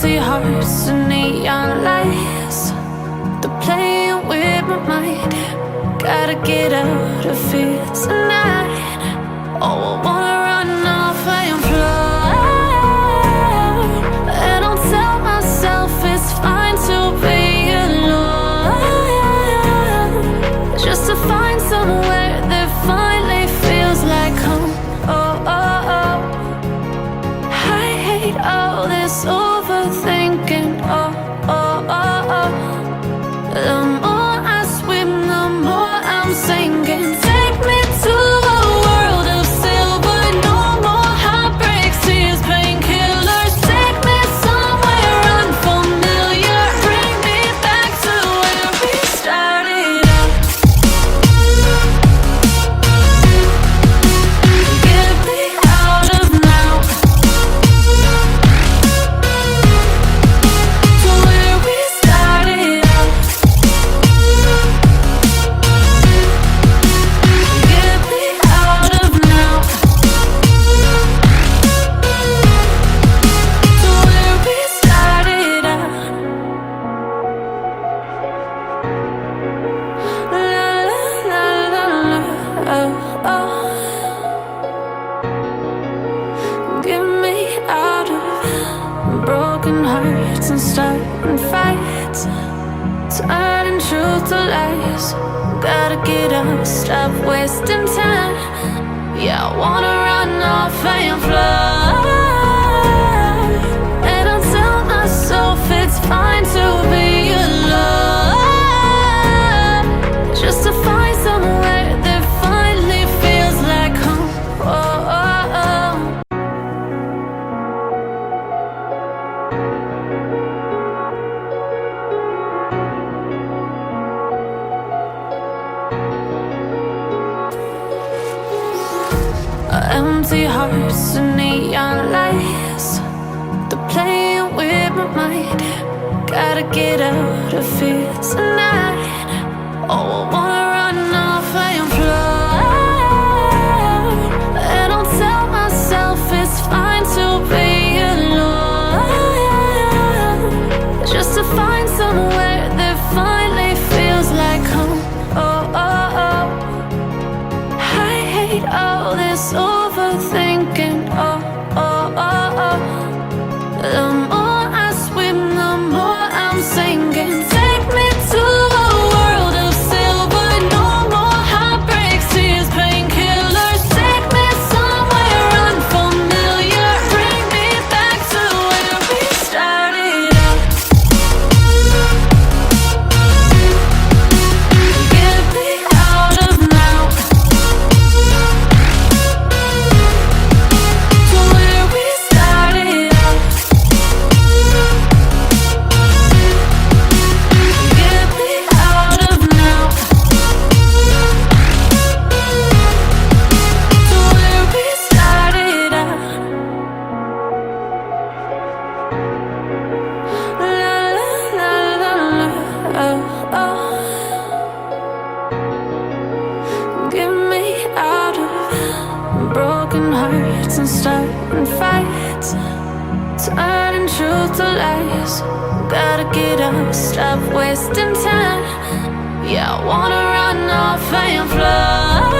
Empty hearts and neon lights, they're playing with my mind. Gotta get out of here tonight. Oh, I wanna run off and fly. And I'll tell myself it's fine to be alone, just to find somewhere that finally feels like home. Oh, oh, oh. I hate all this overthinking. Oh, oh, oh, oh. The more I swim, the more I'm sinking. Take me to a world of silver. No more heartbreaks, tears, painkillers. Take me somewhere unfamiliar. Bring me back to where we started out. Get me out of now, to where we started out. Get me out of now, to where we started out. La la la la la, oh, oh. Get me out of broken hearts and starting fights, turning truth to lies. Gotta get up, stop wasting time. Yeah, I wanna run off and fly. And I'll tell myself it's fine to be alone, just to find somewhere that finally feels like home. Oh, oh, oh. Empty hearts and neon lights, they're playing with my mind. Gotta get out of here tonight. Oh, I wanna run off and fly. And I'll tell myself it's fine to be alone, just to find somewhere that finally feels like home. Oh, oh, oh. I hate all this overthinking. Oh, oh, oh, oh. The more I swim, the more I'm sinking. Take me to a world of silver. No more heartbreaks, tears, painkillers. Take me somewhere unfamiliar. Bring me back to where we started out. Get me out of now, to where we started out. Get me out of now, to where we started out. La la la la la, oh, oh. Get me out of broken hearts and starting fights, turning truth to lies. Gotta get up, stop wasting time. Yeah, I wanna run off and fly.